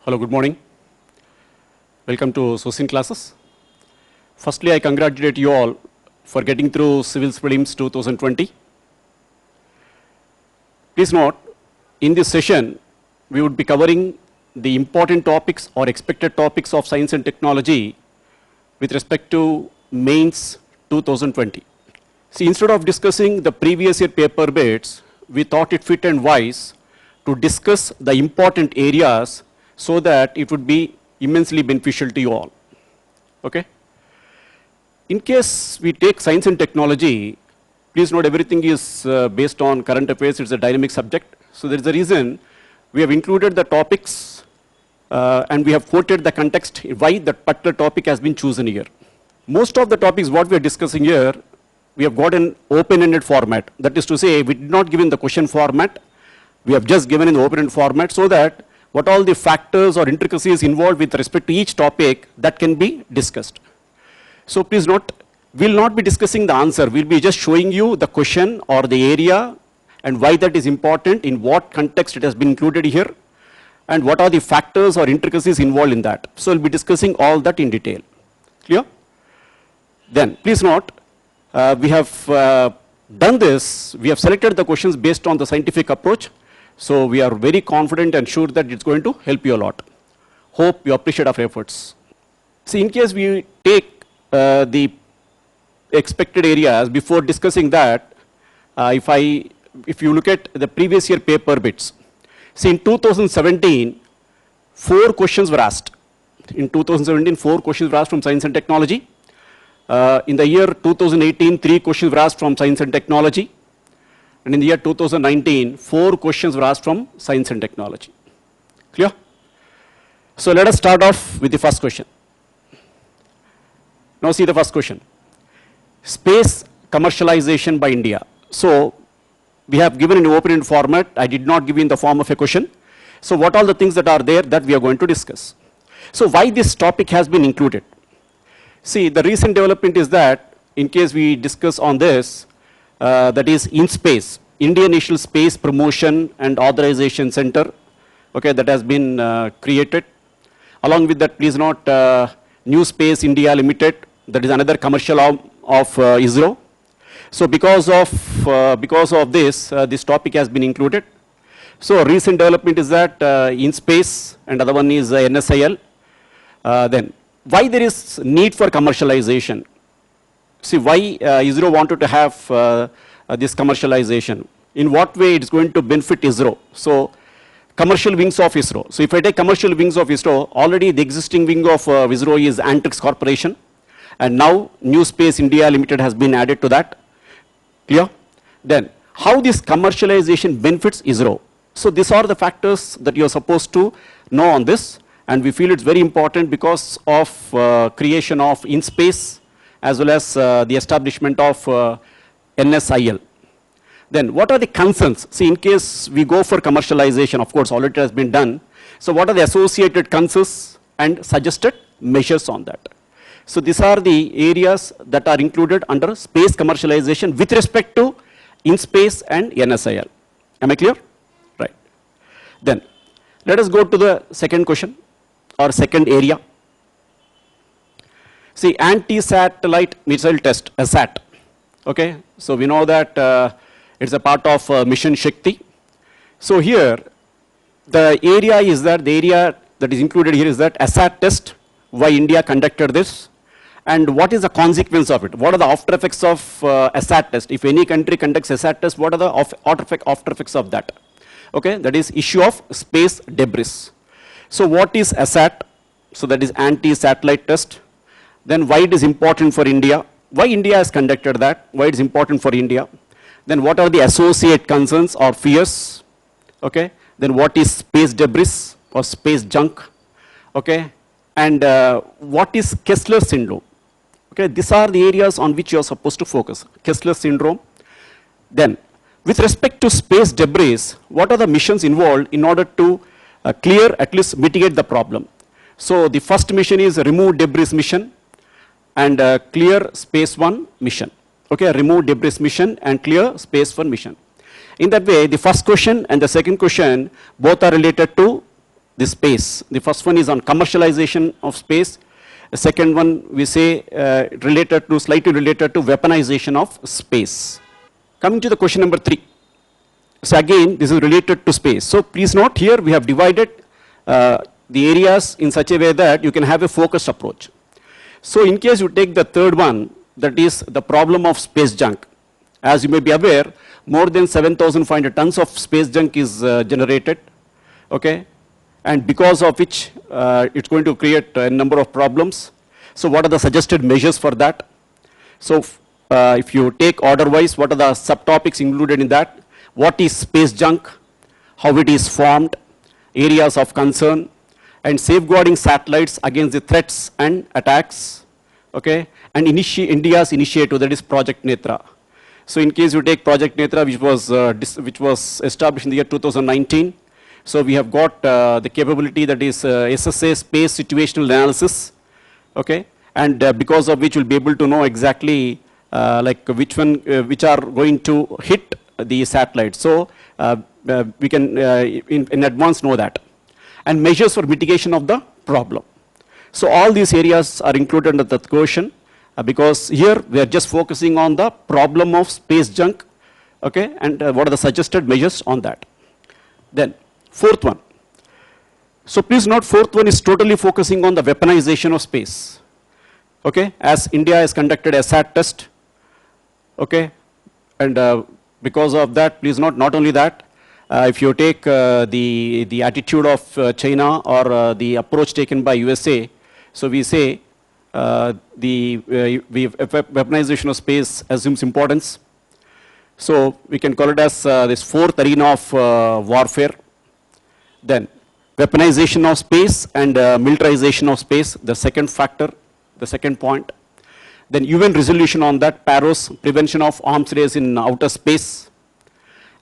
Hello, good morning. Welcome to SOSIN classes. Firstly, I congratulate you all for getting through Civils Prelims 2020. Please note, in this session, we would be covering the important topics or expected topics of science and technology with respect to mains 2020. See, instead of discussing the previous year paper bits, we thought it fit and wise to discuss the important areas so that it would be immensely beneficial to you all. Okay? In case we take science and technology, please note everything is based on current affairs. It's a dynamic subject. So there is a reason we have included the topics and we have quoted the context why that particular topic has been chosen here. Most of the topics what we are discussing here, we have got an open-ended format. That is to say, we did not give in the question format. We have just given in the open-ended format so that what all the factors or intricacies involved with respect to each topic that can be discussed. So please note, we will not be discussing the answer. We will be just showing you the question or the area and why that is important, in what context it has been included here, and what are the factors or intricacies involved in that. So we will be discussing all that in detail. Clear? Then, please note, we have done this. We have selected the questions based on the scientific approach. So we are very confident and sure that it's going to help you a lot. Hope you appreciate our efforts. See, in case we take the expected areas, before discussing that, if you look at the previous year paper bits, see, in 2017, 4 questions were asked. In 2017, 4 questions were asked from science and technology. In the year 2018, 3 questions were asked from science and technology. And in the year 2019, 4 questions were asked from science and technology. Clear? So let us start off with the first question. Now see the first question. Space commercialization by India. So we have given in open-ended format. I did not give in the form of a question. So what are the things that are there that we are going to discuss? So why this topic has been included? See, the recent development is that, in case we discuss on this, that is INSPACe, Indian National Space Promotion and Authorization Center, okay, that has been created. Along with that, please note, New Space India Limited, that is another commercial arm of ISRO. So because of this, this topic has been included. So recent development is that INSPACe and other one is NSIL. Then why there is need for commercialization? See, why ISRO wanted to have this commercialization? In what way it is going to benefit ISRO? So, commercial wings of ISRO. So, if I take commercial wings of ISRO, already the existing wing of ISRO is Antrix Corporation, and now New Space India Limited has been added to that. Clear? Then, how this commercialization benefits ISRO? So, these are the factors that you are supposed to know on this, and we feel it's very important because of creation of INSPACe, as well as the establishment of NSIL. Then what are the concerns? See, in case we go for commercialization, of course, already has been done. So what are the associated concerns and suggested measures on that? So these are the areas that are included under space commercialization with respect to INSPACe and NSIL. Am I clear? Right. Then let us go to the second question or second area. See, anti-satellite missile test, ASAT. Okay, so we know that it's a part of Mission Shakti. So here, the area that is included here is that ASAT test, why India conducted this, and what is the consequence of it? What are the after effects of ASAT test? If any country conducts ASAT test, what are the after effects of that? Okay, that is issue of space debris. So what is ASAT? So that is anti-satellite test. Then why it is important for India, why India has conducted that, why it is important for India. Then what are the associate concerns or fears, okay. Then what is space debris or space junk, okay. And what is Kessler syndrome, okay. These are the areas on which you are supposed to focus, Kessler syndrome. Then with respect to space debris, what are the missions involved in order to clear, at least mitigate the problem. So the first mission is remove debris mission and clear space 1 mission. Okay, remove debris mission and clear space 1 mission. In that way, the first question and the second question both are related to the space. The first one is on commercialization of space. The second one we say slightly related to weaponization of space. Coming to the question number 3. So again, this is related to space. So please note here we have divided the areas in such a way that you can have a focused approach. So in case you take the third one, that is the problem of space junk. As you may be aware, more than 7,500 tons of space junk is generated, okay? And because of which it's going to create a number of problems. So what are the suggested measures for that? So if you take order-wise, what are the subtopics included in that? What is space junk? How it is formed? Areas of concern? And safeguarding satellites against the threats and attacks, okay? And India's initiative, that is Project Netra. So in case you take Project Netra, which was established in the year 2019, so we have got the capability that is SSA, space situational analysis, okay? And because of which we'll be able to know exactly like which are going to hit the satellite. So we can in advance know that. And measures for mitigation of the problem. So all these areas are included under that question because here we are just focusing on the problem of space junk, okay, and what are the suggested measures on that. Then fourth one. So please note, fourth one is totally focusing on the weaponization of space, okay, as India has conducted a SAT test, okay, and because of that, please note, not only that, if you take the attitude of China or the approach taken by USA, so we say weaponization of space assumes importance. So we can call it as this fourth arena of warfare. Then weaponization of space and militarization of space, the second factor, the second point. Then UN resolution on that, Paris, prevention of arms race in outer space.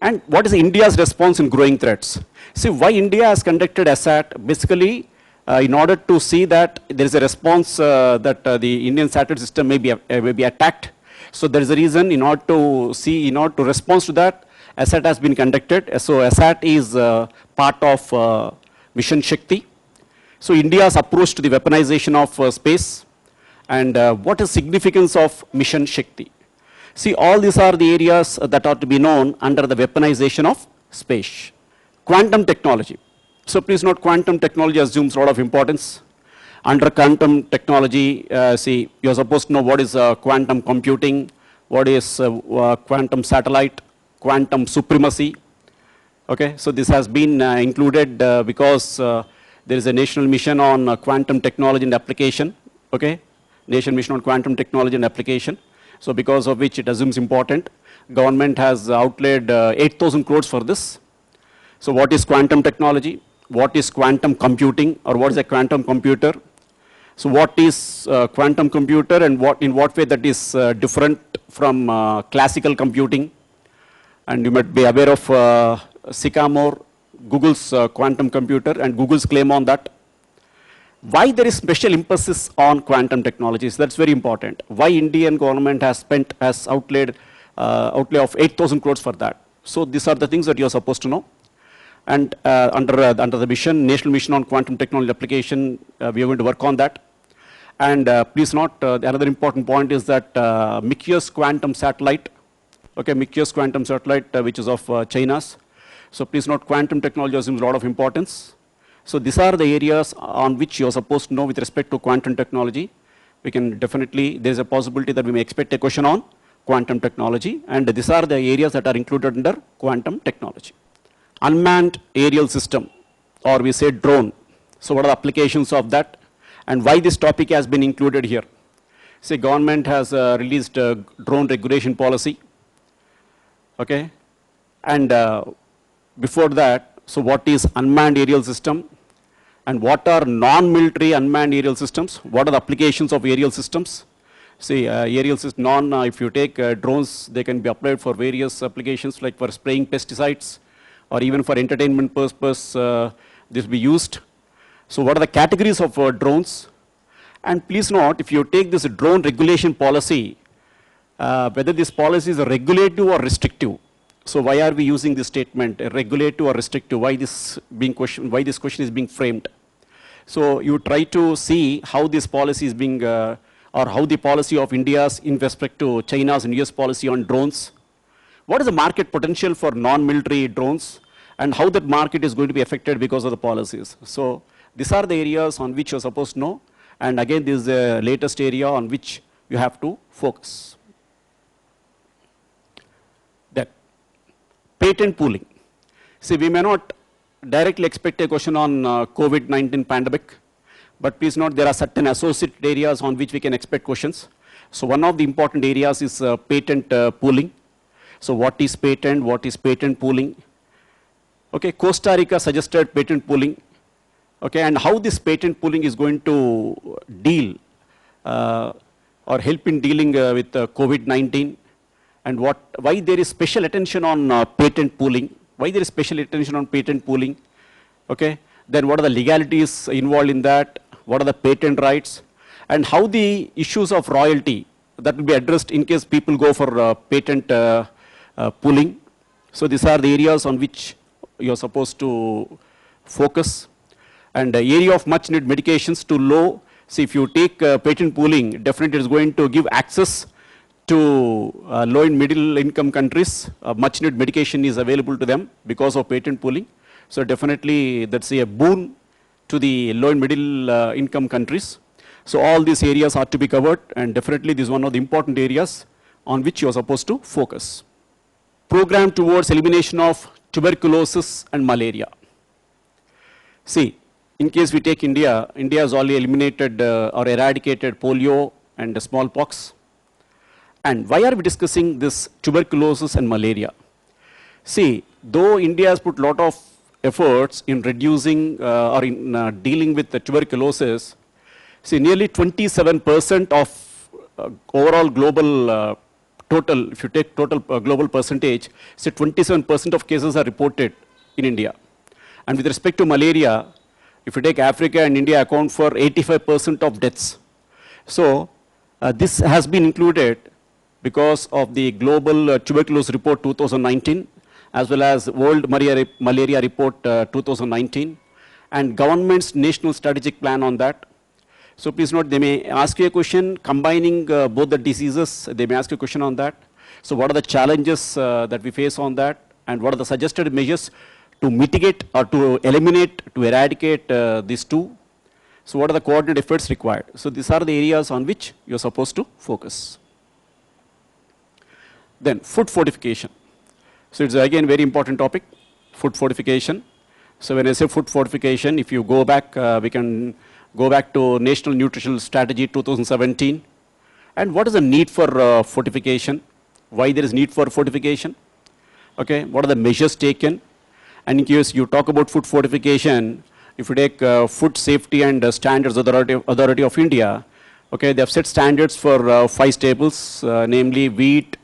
And what is India's response in growing threats? See, why India has conducted ASAT, basically in order to see that there is a response that the Indian satellite system may be attacked. So there is a reason in order to see, in order to respond to that, ASAT has been conducted. So ASAT is part of Mission Shakti. So India's approach to the weaponization of space and what is significance of Mission Shakti. See, all these are the areas that are to be known under the weaponization of space. Quantum technology. So please note, quantum technology assumes a lot of importance. Under quantum technology, see, you're supposed to know what is quantum computing, what is quantum satellite, quantum supremacy. Okay, so this has been included because there is a national mission on quantum technology and application. Okay, nation mission on quantum technology and application. So because of which it assumes important. Government has outlaid 8,000 crores for this. So what is quantum technology? What is quantum computing, or what is a quantum computer? So what is quantum computer and in what way that is different from classical computing? And you might be aware of Sycamore, Google's quantum computer and Google's claim on that. Why there is special emphasis on quantum technologies? That's very important. Why Indian government has outlaid outlay of 8,000 crores for that? So these are the things that you are supposed to know. And under the mission, National Mission on Quantum Technology Application, we are going to work on that. And please note, another important point is that MICUS quantum satellite, okay, MICUS quantum satellite, which is of China's. So please note, quantum technology assumes a lot of importance. So these are the areas on which you are supposed to know with respect to quantum technology. We can definitely, there is a possibility that we may expect a question on quantum technology, and these are the areas that are included under quantum technology. Unmanned aerial system, or we say drone. So what are the applications of that, and why this topic has been included here? Say government has released a drone regulation policy, okay, and before that, so what is unmanned aerial system, and what are non-military unmanned aerial systems? What are the applications of aerial systems? See, aerial system, if you take drones, they can be applied for various applications, like for spraying pesticides, or even for entertainment purpose, this will be used. So what are the categories of drones? And please note, if you take this drone regulation policy, whether this policy is regulative or restrictive. So why are we using this statement, regulative or restrictive? Why this being question? Why this question is being framed? So you try to see how this policy is being, or how the policy of India's in respect to China's and US policy on drones. What is the market potential for non-military drones, and how that market is going to be affected because of the policies? So these are the areas on which you're supposed to know. And again, this is the latest area on which you have to focus. Then, patent pooling. See, we may not directly expect a question on COVID-19 pandemic, but please note there are certain associated areas on which we can expect questions. So one of the important areas is patent pooling. So what is patent? What is patent pooling? Okay, Costa Rica suggested patent pooling. Okay, and how this patent pooling is going to deal or help in dealing with COVID-19, and why there is special attention on patent pooling. Why there is special attention on patent pooling? Okay, then what are the legalities involved in that? What are the patent rights? And how the issues of royalty that will be addressed in case people go for patent pooling. So these are the areas on which you're supposed to focus. And the area of much needed medications to low. See, if you take patent pooling, definitely it's going to give access to low and middle income countries. Much needed medication is available to them because of patent pooling. So definitely that's a boon to the low and middle income countries. So all these areas are to be covered, and definitely this is one of the important areas on which you are supposed to focus. Program towards elimination of tuberculosis and malaria. See, in case we take India, India has already eliminated or eradicated polio and smallpox. And why are we discussing this tuberculosis and malaria? See, though India has put a lot of efforts in reducing or in dealing with the tuberculosis, see, nearly 27% of overall global total, if you take total global percentage, say 27% of cases are reported in India. And with respect to malaria, if you take Africa and India account for 85% of deaths. So this has been included because of the Global Tuberculosis Report 2019, as well as World Malaria Report 2019, and government's national strategic plan on that. So please note, they may ask you a question combining both the diseases. They may ask you a question on that. So what are the challenges that we face on that, and what are the suggested measures to mitigate or to eliminate, to eradicate these two? So what are the coordinated efforts required? So these are the areas on which you're supposed to focus. Then food fortification. So it's again very important topic, food fortification. So when I say food fortification, if you go back, we can go back to National Nutritional Strategy 2017. And what is the need for fortification? Why there is need for fortification? Okay, what are the measures taken? And in case you talk about food fortification, if you take Food Safety and Standards Authority of India, okay, they have set standards for 5 staples, namely wheat,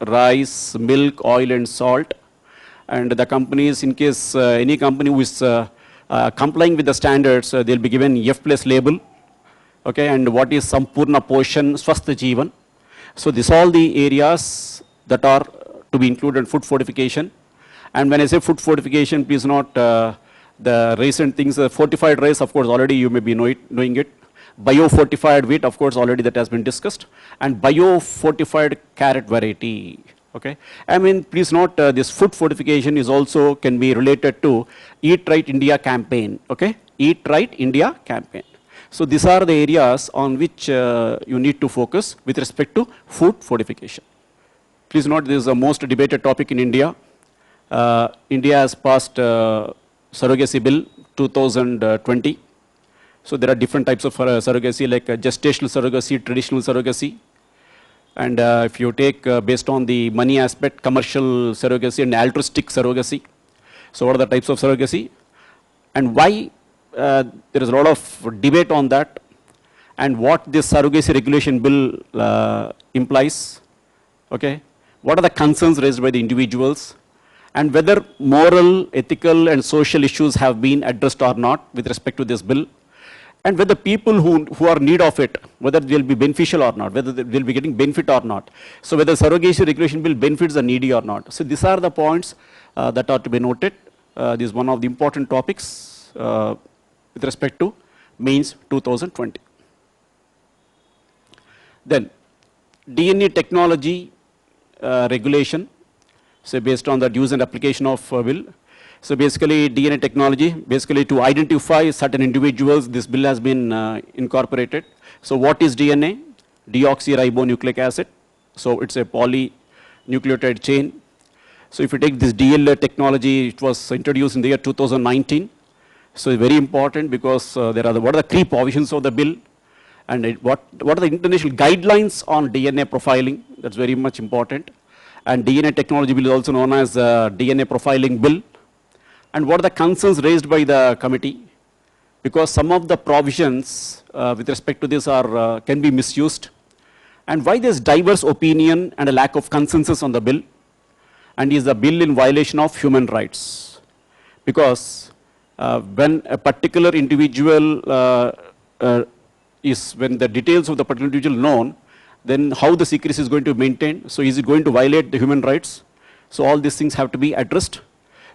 rice, milk, oil, and salt. And the companies, in case any company who is complying with the standards, they'll be given F+ label. Okay, and what is Sampurna Poshan, Swasth Jeevan. So these are all the areas that are to be included in food fortification. And when I say food fortification, please note the recent things, fortified rice, of course, already you may be knowing it. Bio-fortified wheat, of course, already that has been discussed. And bio-fortified carrot variety. Okay, I mean, please note this food fortification is also can be related to Eat Right India campaign. Okay, Eat Right India campaign. So these are the areas on which you need to focus with respect to food fortification. Please note this is the most debated topic in India. India has passed surrogacy bill 2020. So there are different types of surrogacy, like gestational surrogacy, traditional surrogacy. And if you take based on the money aspect, commercial surrogacy and altruistic surrogacy. So what are the types of surrogacy? And why there is a lot of debate on that, and what this surrogacy regulation bill implies. Okay, what are the concerns raised by the individuals, and whether moral, ethical, and social issues have been addressed or not with respect to this bill. and whether people who are in need of it, whether they will be beneficial or not, whether they will be getting benefit or not. So whether surrogacy regulation bill benefits the needy or not. So these are the points that are to be noted. This is one of the important topics with respect to mains 2020. Then DNA technology regulation, so based on the use and application of bill. So basically DNA technology, basically to identify certain individuals, this bill has been incorporated. So what is DNA? Deoxyribonucleic acid. So it's a polynucleotide chain. So if you take this DLA technology, it was introduced in the year 2019. So it's very important because what are the key provisions of the bill, and what are the international guidelines on DNA profiling? That's very much important. And DNA technology bill is also known as DNA profiling bill. And what are the concerns raised by the committee? Because some of the provisions with respect to this are can be misused. And why there's diverse opinion and a lack of consensus on the bill? And is the bill in violation of human rights? Because when a particular individual when the details of the particular individual known, then how the secrecy is going to be maintained? So is it going to violate the human rights? So all these things have to be addressed.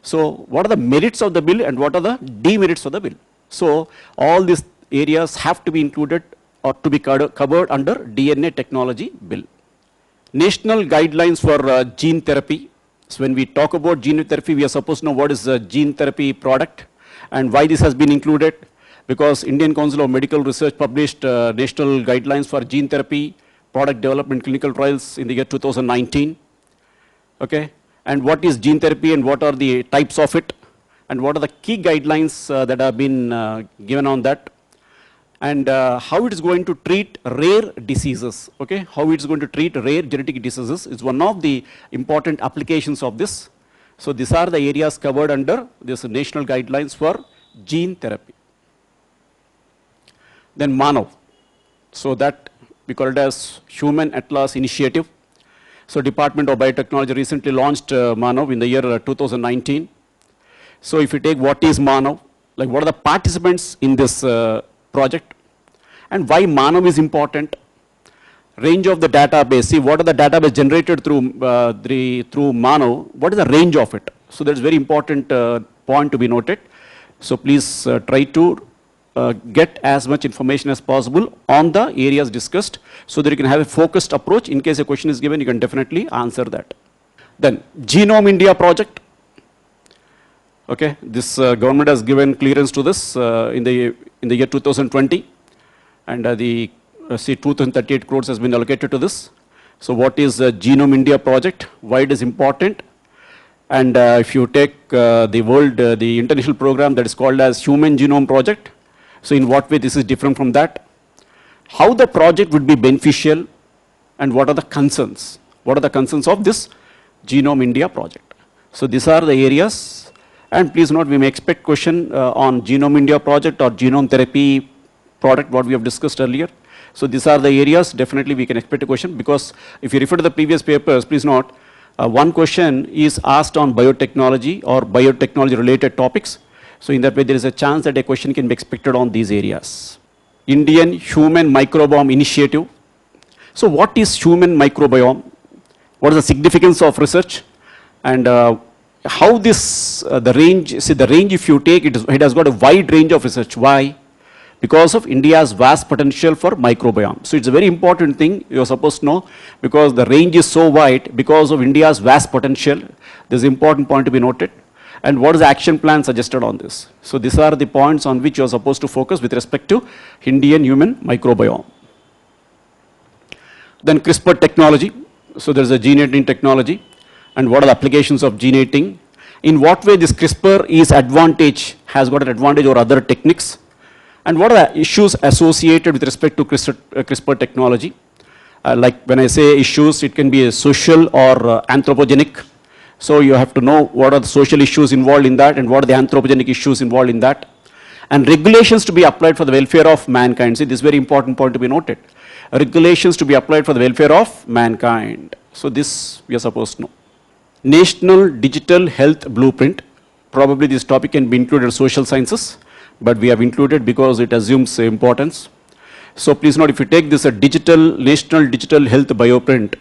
So what are the merits of the bill and what are the demerits of the bill? So all these areas have to be included or to be covered under DNA technology bill. National guidelines for gene therapy. So when we talk about gene therapy, we are supposed to know what is a gene therapy product and why this has been included. Because Indian Council of Medical Research published national guidelines for gene therapy, product development, clinical trials in the year 2019. Okay. And what is gene therapy and what are the types of it, and what are the key guidelines that have been given on that, and how it is going to treat rare diseases, okay? How it is going to treat rare genetic diseases is one of the important applications of this. So these are the areas covered under this national guidelines for gene therapy. Then MANAV, so that we call it as Human Atlas Initiative. So Department of Biotechnology recently launched MANAV in the year 2019. So if you take what is MANAV, like what are the participants in this project, and why MANAV is important, range of the database, see what are the database generated through MANAV, what is the range of it. So that's very important point to be noted. So please try to get as much information as possible on the areas discussed so that you can have a focused approach. In case a question is given, you can definitely answer that. Then Genome India project. Okay, this government has given clearance to this in the year 2020, and the 2,038 crores has been allocated to this. So what is Genome India project? Why it is important? And if you take the international program that is called as Human Genome Project, so in what way this is different from that? How the project would be beneficial and what are the concerns? What are the concerns of this Genome India project? So these are the areas, and please note we may expect question on Genome India project or genome therapy product what we have discussed earlier. So these are the areas definitely we can expect a question, because if you refer to the previous papers, please note one question is asked on biotechnology or biotechnology related topics. So in that way, there is a chance that a question can be expected on these areas. Indian Human Microbiome Initiative. So what is human microbiome? What is the significance of research? And how this, the range if you take, it has got a wide range of research. Why? Because of India's vast potential for microbiome. So it's a very important thing you're supposed to know, because the range is so wide because of India's vast potential. This is an important point to be noted. And what is the action plan suggested on this? So these are the points on which you are supposed to focus with respect to Indian human microbiome. Then CRISPR technology. So there is a gene editing technology. And what are the applications of gene editing? In what way this CRISPR has got an advantage over other techniques? And what are the issues associated with respect to CRISPR technology? Like when I say issues, it can be a social or anthropogenic. So you have to know what are the social issues involved in that and what are the anthropogenic issues involved in that. And regulations to be applied for the welfare of mankind. See, this is a very important point to be noted. Regulations to be applied for the welfare of mankind. So this we are supposed to know. National Digital Health Blueprint. Probably this topic can be included in social sciences. but we have included because it assumes importance. So please note, if you take this National Digital Health Bioprint,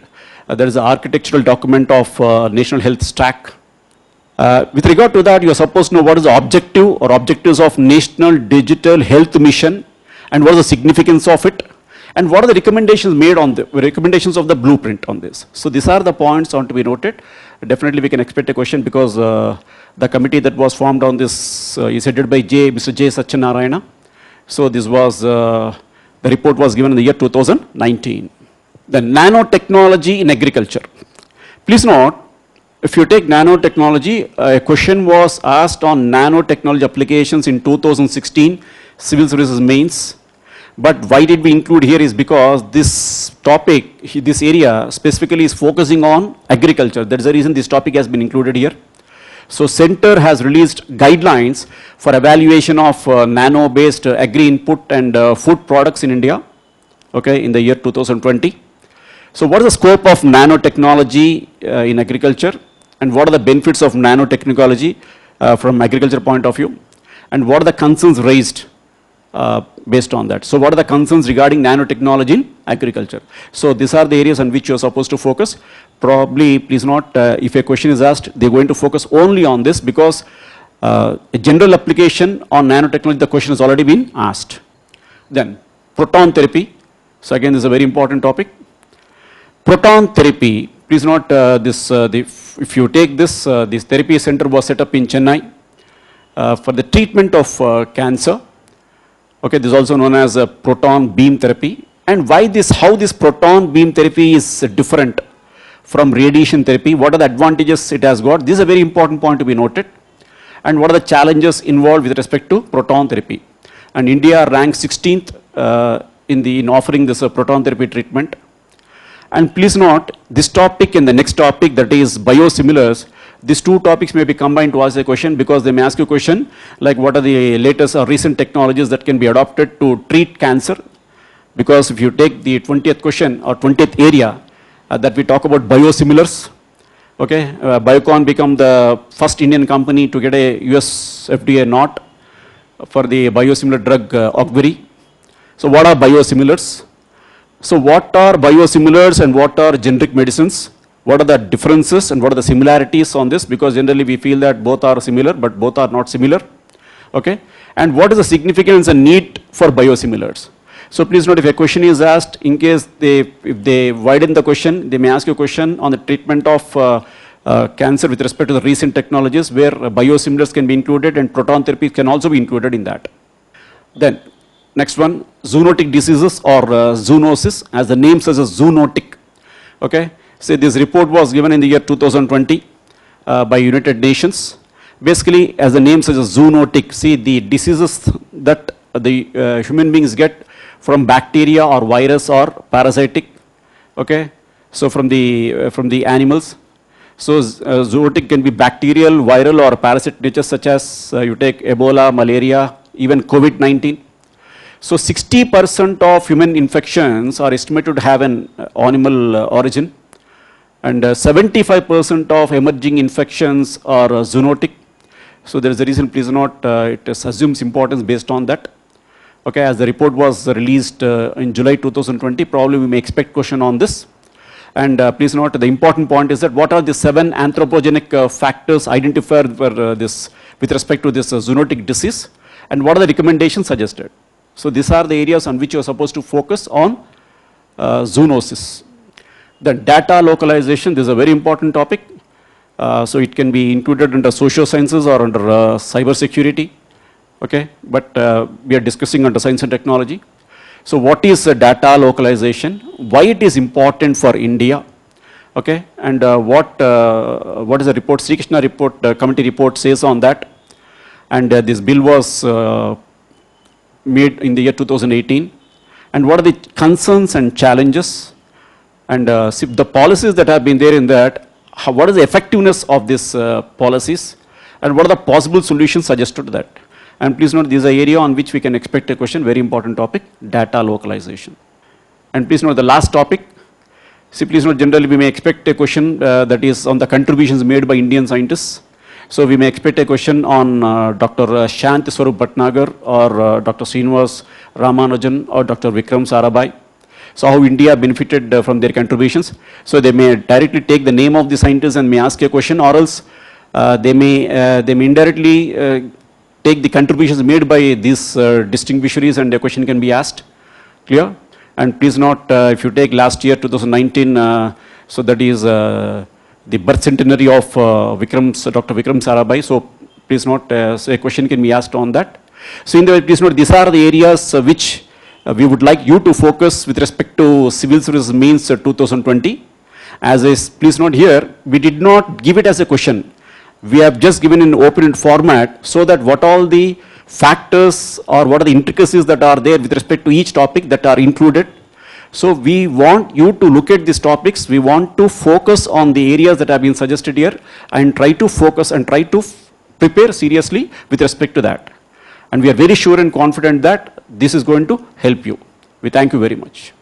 there is an architectural document of National Health Stack. With regard to that, you are supposed to know what is the objective or objectives of National Digital Health Mission and what is the significance of it, and what are the recommendations made on the recommendations of the blueprint on this. So these are the points on to be noted. Definitely we can expect a question because the committee that was formed on this is headed by Mr. J. Satyanarayana. So this was, the report was given in the year 2019. The nanotechnology in agriculture. Please note, if you take nanotechnology, a question was asked on nanotechnology applications in 2016, Civil Services Mains. But why did we include here is because this topic, this area specifically is focusing on agriculture. That is the reason this topic has been included here. So Center has released guidelines for evaluation of nano-based agri-input and food products in India, okay, in the year 2020. So what is the scope of nanotechnology in agriculture? And what are the benefits of nanotechnology from agriculture point of view? And what are the concerns raised based on that? So what are the concerns regarding nanotechnology in agriculture? So these are the areas on which you are supposed to focus. Probably, please note, if a question is asked, they're going to focus only on this because a general application on nanotechnology, the question has already been asked. Then, proton therapy. So again, this is a very important topic. Proton therapy, please note, if you take this, this therapy center was set up in Chennai for the treatment of cancer. Okay, this is also known as proton beam therapy. And why this, how this proton beam therapy is different from radiation therapy, what are the advantages it has got? This is a very important point to be noted. And what are the challenges involved with respect to proton therapy? And India ranks 16th in offering this proton therapy treatment. And please note, this topic and the next topic, that is biosimilars, these two topics may be combined to ask a question because they may ask you a question like what are the latest or recent technologies that can be adopted to treat cancer. Because if you take the 20th question or 20th area that we talk about biosimilars, okay, Biocon become the first Indian company to get a US FDA nod for the biosimilar drug Ogviri. So what are biosimilars? So what are biosimilars and what are generic medicines? What are the differences and what are the similarities on this? Because generally we feel that both are similar, but both are not similar. Okay? And what is the significance and need for biosimilars? So please note, if a question is asked, in case if they widen the question, they may ask you a question on the treatment of cancer with respect to the recent technologies where biosimilars can be included and proton therapy can also be included in that. Then, next one, zoonotic diseases or zoonosis, as the name says, zoonotic. Okay? So this report was given in the year 2020 by United Nations. Basically, as the name says, zoonotic. See, the diseases that the human beings get from bacteria or virus or parasitic. Okay, so from the animals. So zoonotic can be bacterial, viral, or parasite nature, such as you take Ebola, malaria, even COVID-19. So 60% of human infections are estimated to have an animal origin. And 75% of emerging infections are zoonotic. So there is a reason, please note, it assumes importance based on that. Okay, as the report was released in July 2020, probably we may expect question on this. And please note, the important point is that what are the 7 anthropogenic factors identified for this, with respect to this zoonotic disease, and what are the recommendations suggested. So these are the areas on which you are supposed to focus on zoonosis. The data localization, this is a very important topic. So it can be included under social sciences or under cyber security. Okay, but we are discussing under science and technology. So what is data localization? Why it is important for India? Okay, and what is the report, Sri Krishna report, committee report says on that? And this bill was made in the year 2018. And what are the concerns and challenges? And the policies that have been there in that, what is the effectiveness of these policies? And what are the possible solutions suggested to that? And please note, this is an area on which we can expect a question, very important topic, data localization. And please note the last topic. See, please note, generally we may expect a question that is on the contributions made by Indian scientists. So we may expect a question on Dr. Shant Swarup Bhatnagar or Dr. Srinivas Ramanujan or Dr. Vikram Sarabhai. So how India benefited from their contributions. So they may directly take the name of the scientist and may ask a question, or else they may indirectly take the contributions made by these distinguished and a question can be asked. Clear? And please note, if you take last year, 2019, so that is the birth centenary of Dr. Vikram Sarabhai. So please note, so a question can be asked on that. So in the way, please note, these are the areas which we would like you to focus with respect to Civil Service Means 2020. As is, please note here, we did not give it as a question. We have just given in open-ended format so that what all the factors or what are the intricacies that are there with respect to each topic that are included. So we want you to look at these topics. We want to focus on the areas that have been suggested here and try to focus and try to prepare seriously with respect to that. And we are very sure and confident that this is going to help you. We thank you very much.